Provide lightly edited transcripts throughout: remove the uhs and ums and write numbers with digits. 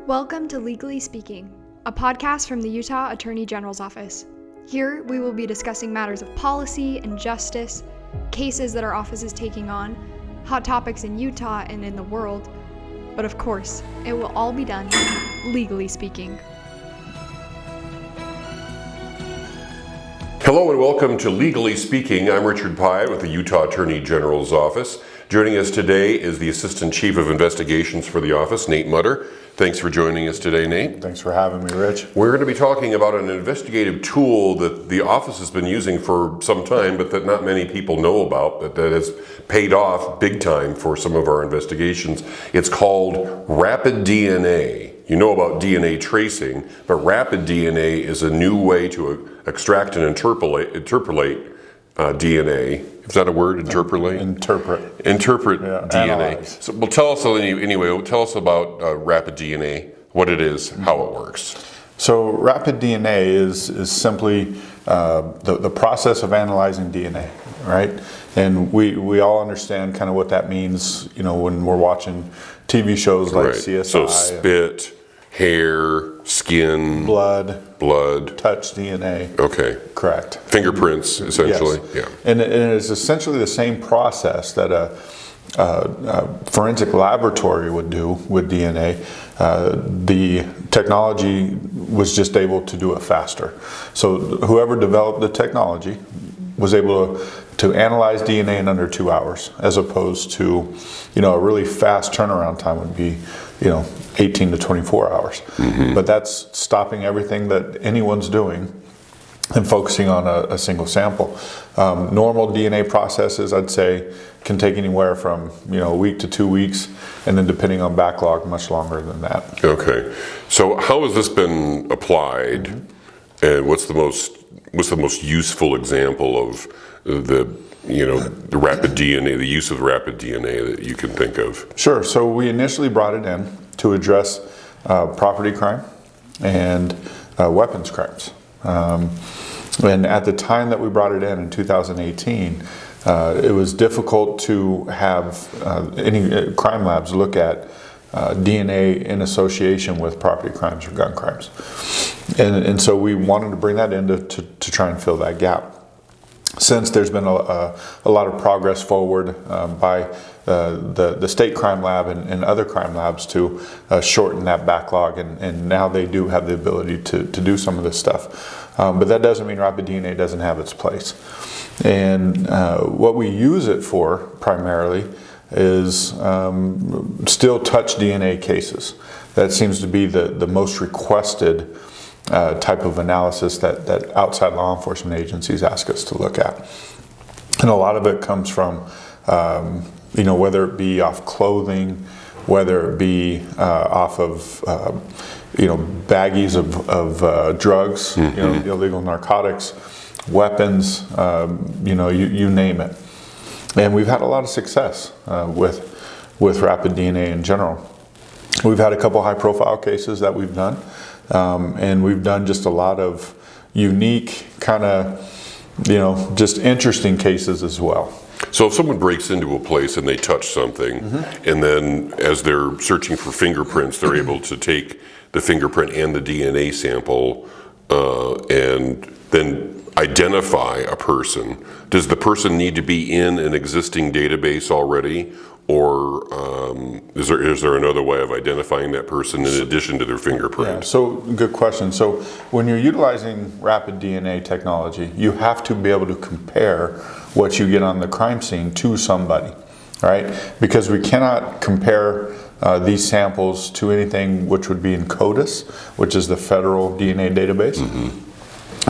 Welcome to Legally Speaking, a podcast from the Utah Attorney General's Office. Here, we will be discussing matters of policy and justice, cases that our office is taking on, hot topics in Utah and in the world, but of course, it will all be done legally speaking. Hello and welcome to Legally Speaking. I'm Richard Pye with the Utah Attorney General's Office. Joining us today is the Assistant Chief of Investigations for the office, Nate Mutter. Thanks for joining us today, Nate. Thanks for having me, Rich. We're going to be talking about an investigative tool that the office has been using for some time, but that not many people know about, but that has paid off big time for some of our investigations. It's called Rapid DNA. You know about DNA tracing, but Rapid DNA is a new way to extract and interpolate DNA. Is that a word? Interpolate? Interpret DNA. Analyze. So, well, tell us anyway. Tell us about Rapid DNA, what it is, how it works. So Rapid DNA is simply the process of analyzing DNA, right? And we all understand kind of what that means, you know, when we're watching TV shows like CSI. So spit, hair, skin, blood, touch DNA. Okay. Correct. Fingerprints, essentially. Yes. Yeah. And it is essentially the same process that a forensic laboratory would do with DNA. The technology was just able to do it faster. So whoever developed the technology was able to analyze DNA in under 2 hours, as opposed to, you know, a really fast turnaround time would be, 18 to 24 hours. Mm-hmm. But that's stopping everything that anyone's doing and focusing on a single sample. Normal DNA processes, I'd say, can take anywhere from a week to 2 weeks, and then depending on backlog, much longer than that. Okay. So how has this been applied, and what's the most useful example of the rapid DNA, the use of rapid DNA that you can think of? Sure. So we initially brought it in to address property crime and weapons crimes. And at the time that we brought it in 2018, it was difficult to have any crime labs look at DNA in association with property crimes or gun crimes. And so we wanted to bring that in to try and fill that gap. Since there's been a lot of progress forward by the state crime lab and other crime labs to shorten that backlog, and now they do have the ability to do some of this stuff. But that doesn't mean Rapid DNA doesn't have its place. And what we use it for primarily is still touch DNA cases. That seems to be the most requested type of analysis that outside law enforcement agencies ask us to look at. And a lot of it comes from, whether it be off clothing, whether it be off of, baggies of drugs, Mm-hmm. Illegal narcotics, weapons, you name it. And we've had a lot of success with Rapid DNA in general. We've had a couple high-profile cases that we've done. And we've done just a lot of unique kind of, just interesting cases as well. So if someone breaks into a place and they touch something, and then as they're searching for fingerprints, they're able to take the fingerprint and the DNA sample and then identify a person, does the person need to be in an existing database already? Or is there another way of identifying that person in addition to their fingerprint? Yeah, so good question. So when you're utilizing Rapid DNA technology, you have to be able to compare what you get on the crime scene to somebody, right? Because we cannot compare these samples to anything which would be in CODIS, which is the federal DNA database. Mm-hmm.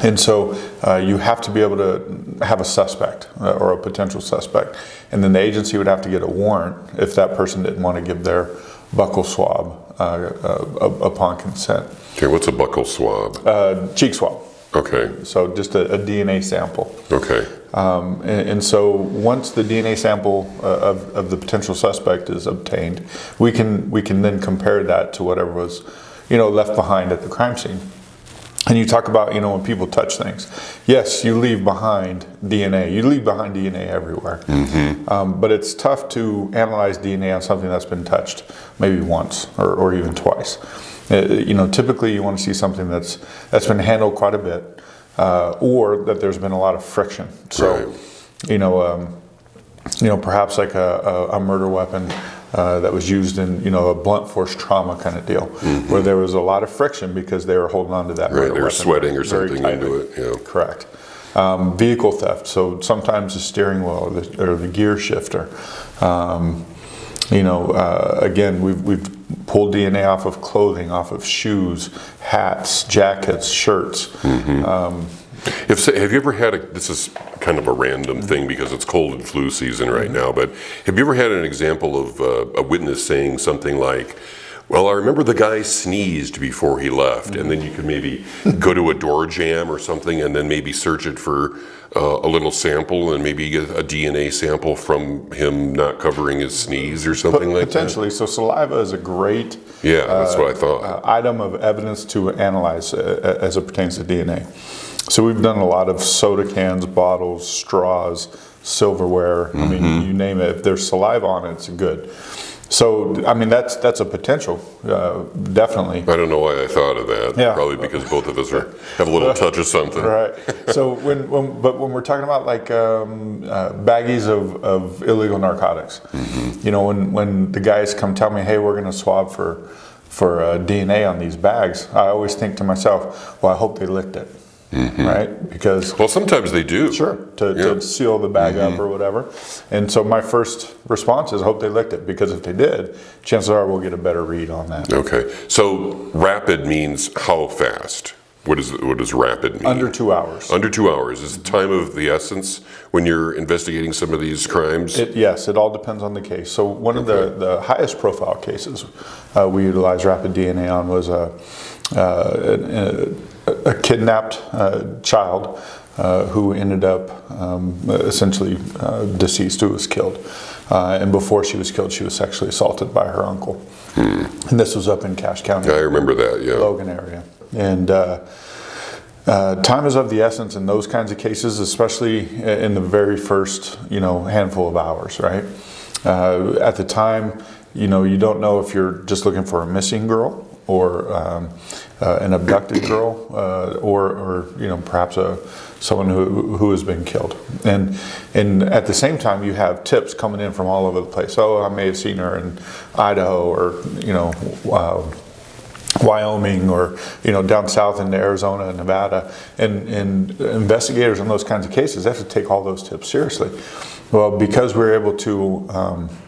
And so you have to be able to have a suspect or a potential suspect. And then the agency would have to get a warrant if that person didn't want to give their buccal swab upon consent. Okay, what's a buccal swab? Cheek swab. Okay. So just a DNA sample. Okay. And so once the DNA sample of the potential suspect is obtained, we can then compare that to whatever was left behind at the crime scene. And you talk about, when people touch things. Yes, you leave behind DNA. You leave behind DNA everywhere. But it's tough to analyze DNA on something that's been touched maybe once or even twice. Typically you want to see something that's been handled quite a bit, or that there's been a lot of friction. So, perhaps like a murder weapon that was used in, a blunt force trauma kind of deal, where there was a lot of friction because they were holding on to that murder weapon. They were sweating or something tightly. into it. Yeah. Correct. Vehicle theft. So sometimes the steering wheel or the gear shifter. Again, we've pulled DNA off of clothing, off of shoes, hats, jackets, shirts. Have you ever had this is kind of a random thing because it's cold and flu season right now, but have you ever had an example of a witness saying something like, well, I remember the guy sneezed before he left, and then you could maybe go to a door jamb or something and then maybe search it for a little sample and maybe get a DNA sample from him not covering his sneeze or something like that? Potentially. So saliva is a great that's what I thought. Item of evidence to analyze as it pertains to DNA. So we've done a lot of soda cans, bottles, straws, silverware. I mean, you name it. If there's saliva on it, it's good. So, I mean, that's a potential, definitely. I don't know why I thought of that. Yeah. Probably because both of us have a little touch of something. Right. So when we're talking about like baggies of illegal narcotics, when the guys come tell me, hey, we're going to swab for DNA on these bags, I always think to myself, well, I hope they licked it. Right? Because sometimes they do. Sure, to seal the bag up or whatever. And so my first response is, I hope they licked it, because if they did, chances are we'll get a better read on that. Okay. So rapid means how fast? What does rapid mean? Under 2 hours. Under 2 hours. Is the time of the essence when you're investigating some of these crimes? Yes, it all depends on the case. So one of the highest profile cases we utilized rapid DNA on was a kidnapped child who ended up essentially deceased, who was killed. And before she was killed, she was sexually assaulted by her uncle. And this was up in Cache County. I remember that, yeah. Logan area. And time is of the essence in those kinds of cases, especially in the very first, handful of hours, right? At the time, you don't know if you're just looking for a missing girl or an abducted girl, or perhaps someone who has been killed. And at the same time, you have tips coming in from all over the place. Oh, I may have seen her in Idaho, or Wyoming, or down south into Arizona and Nevada. And investigators in those kinds of cases have to take all those tips seriously. Well, because we're able to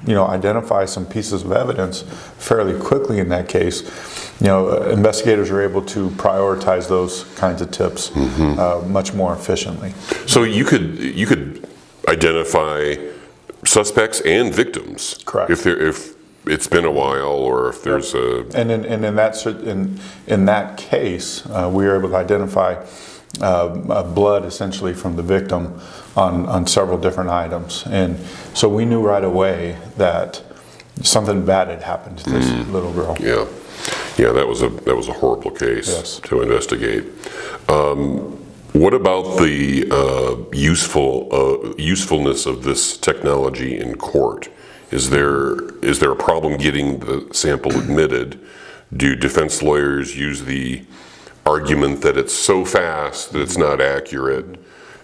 identify some pieces of evidence fairly quickly in that case, investigators are able to prioritize those kinds of tips much more efficiently. So you could identify suspects and victims. Correct. If it's been a while, or if there's and in that case, we were able to identify blood essentially from the victim on several different items, and so we knew right away that something bad had happened to this little girl. Yeah, that was a horrible case to investigate. What about the usefulness of this technology in court? Is there a problem getting the sample admitted? Do defense lawyers use the argument that it's so fast that it's not accurate?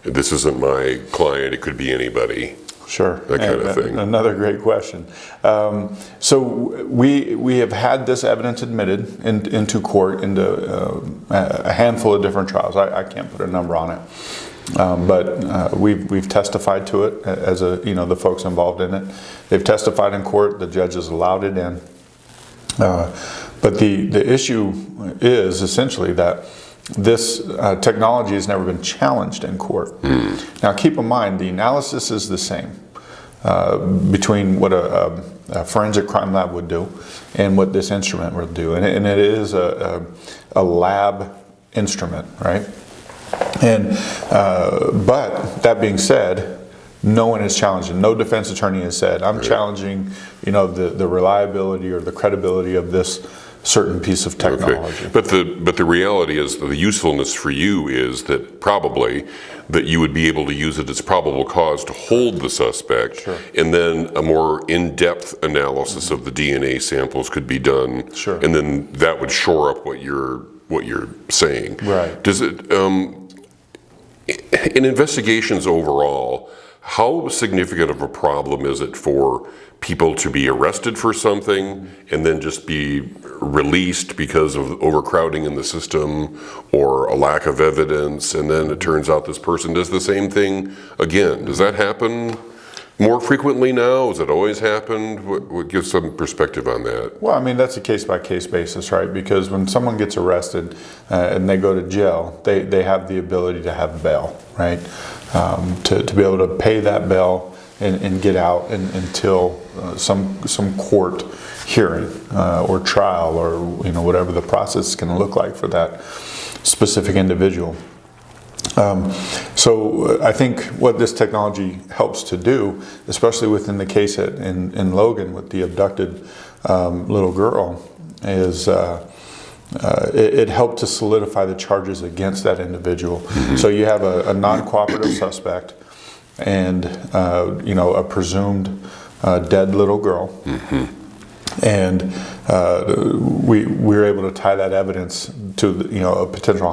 This isn't my client, it could be anybody. Sure. That kind of thing. Another great question. So we have had this evidence admitted into court, into a handful of different trials. I can't put a number on it. But we've testified to it as the folks involved in it. They've testified in court. The judges allowed it in. But the issue is essentially that this technology has never been challenged in court. Now, keep in mind, the analysis is the same between what a forensic crime lab would do and what this instrument would do, and it is a lab instrument, right? And but that being said, no one has challenged it. No defense attorney has said, I'm challenging, the reliability or the credibility of this certain piece of technology. Okay. But the reality is, the usefulness for you is that probably that you would be able to use it as probable cause to hold the suspect, Sure. and then a more in-depth analysis of the DNA samples could be done, Sure. and then that would shore up what you're saying. Right. Does it in investigations overall, how significant of a problem is it for people to be arrested for something and then just be released because of overcrowding in the system or a lack of evidence, and then it turns out this person does the same thing again? Does that happen more frequently now? Has it always happened? What gives some perspective on that? Well, I mean, that's a case-by-case basis, right? Because when someone gets arrested and they go to jail, they have the ability to have bail, right? To be able to pay that bail and get out until some court hearing or trial, or whatever the process is going to look like for that specific individual. So I think what this technology helps to do, especially within the case in Logan with the abducted little girl, is it helped to solidify the charges against that individual. Mm-hmm. So you have a non-cooperative suspect and a presumed dead little girl. Mm-hmm. And we were able to tie that evidence to a potential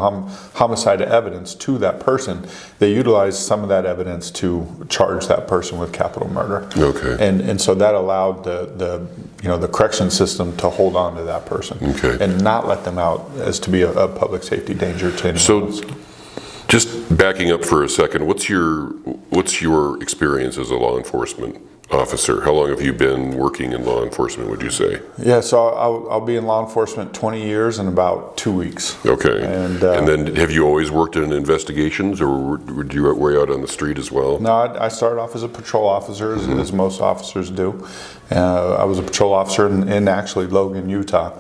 homicide evidence to that person. They utilized some of that evidence to charge that person with capital murder. Okay. And so that allowed the correction system to hold on to that person, okay, and not let them out as to be a public safety danger to anyone else. Just backing up for a second, what's your experience as a law enforcement officer? How long have you been working in law enforcement, would you say? Yeah, so I'll be in law enforcement 20 years in about 2 weeks. Okay. And then have you always worked in investigations, or were you out on the street as well? No, I started off as a patrol officer, as most officers do. I was a patrol officer in actually Logan, Utah,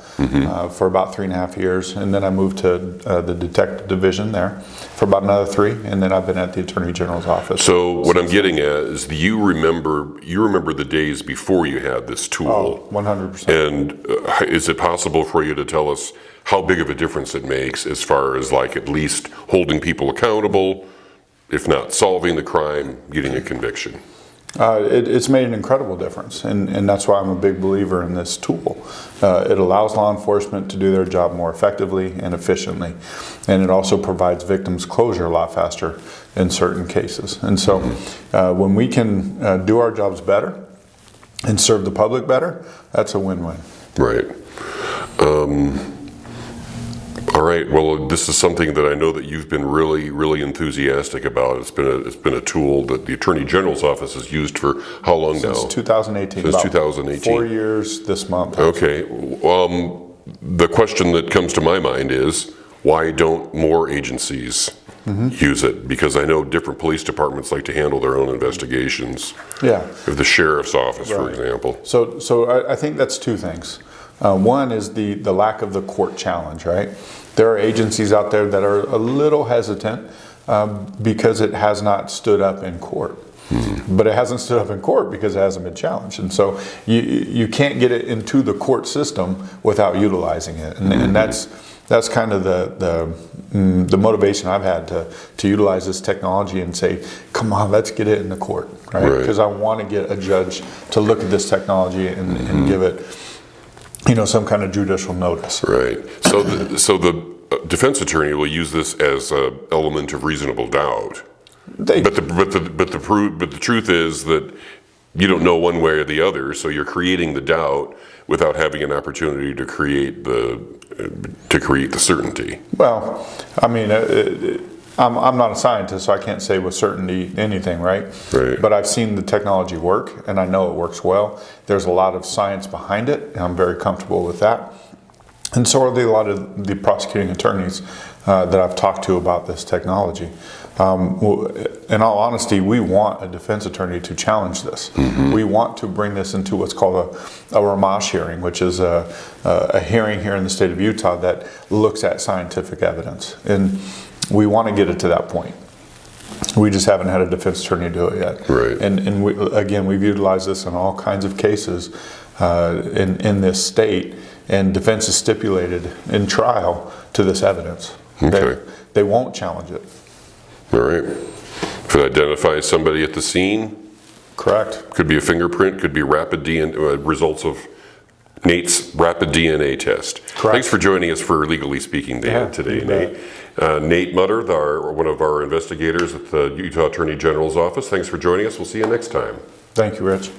for about 3.5 years, and then I moved to the detective division there for about another 3, and then I've been at the Attorney General's office. So what I'm getting at is, do you remember the days before you had this tool? Oh, 100%. And is it possible for you to tell us how big of a difference it makes as far as at least holding people accountable, if not solving the crime, getting a conviction? It's made an incredible difference, and that's why I'm a big believer in this tool. It allows law enforcement to do their job more effectively and efficiently, and it also provides victims closure a lot faster in certain cases. And so when we can do our jobs better and serve the public better, that's a win-win. Right. All right. Well, this is something that I know that you've been really, really enthusiastic about. It's been a tool that the Attorney General's office has used for how long now? Since 2018. Since 2018. 4 years this month. Okay. The question that comes to my mind is, why don't more agencies use it? Because I know different police departments like to handle their own investigations. Yeah. Of the sheriff's office, for example. So I think that's 2 things. One is the lack of the court challenge, right? There are agencies out there that are a little hesitant because it has not stood up in court. But it hasn't stood up in court because it hasn't been challenged. And so you can't get it into the court system without utilizing it. And that's kind of the motivation I've had to utilize this technology and say, come on, let's get it in the court, right? Because I want to get a judge to look at this technology and give it some kind of judicial notice. Right. So the defense attorney will use this as an element of reasonable doubt. But the truth is that you don't know one way or the other, so you're creating the doubt without having an opportunity to create the certainty. Well, I mean, I'm not a scientist, so I can't say with certainty anything, right? Right. But I've seen the technology work, and I know it works well. There's a lot of science behind it, and I'm very comfortable with that. And so are a lot of the prosecuting attorneys that I've talked to about this technology. In all honesty, we want a defense attorney to challenge this. We want to bring this into what's called a Ramash hearing, which is a hearing here in the state of Utah that looks at scientific evidence. And we want to get it to that point. We just haven't had a defense attorney do it yet. Right. And we've utilized this in all kinds of cases in this state, and defense is stipulated in trial to this evidence. Okay. They won't challenge it. All right. If it identifies somebody at the scene, Correct. could be a fingerprint, could be rapid DNA, results of Nate's rapid DNA test. Correct. Thanks for joining us for Legally Speaking Day today, Nate. Nate Mutter, one of our investigators at the Utah Attorney General's office. Thanks for joining us. We'll see you next time. Thank you, Rich.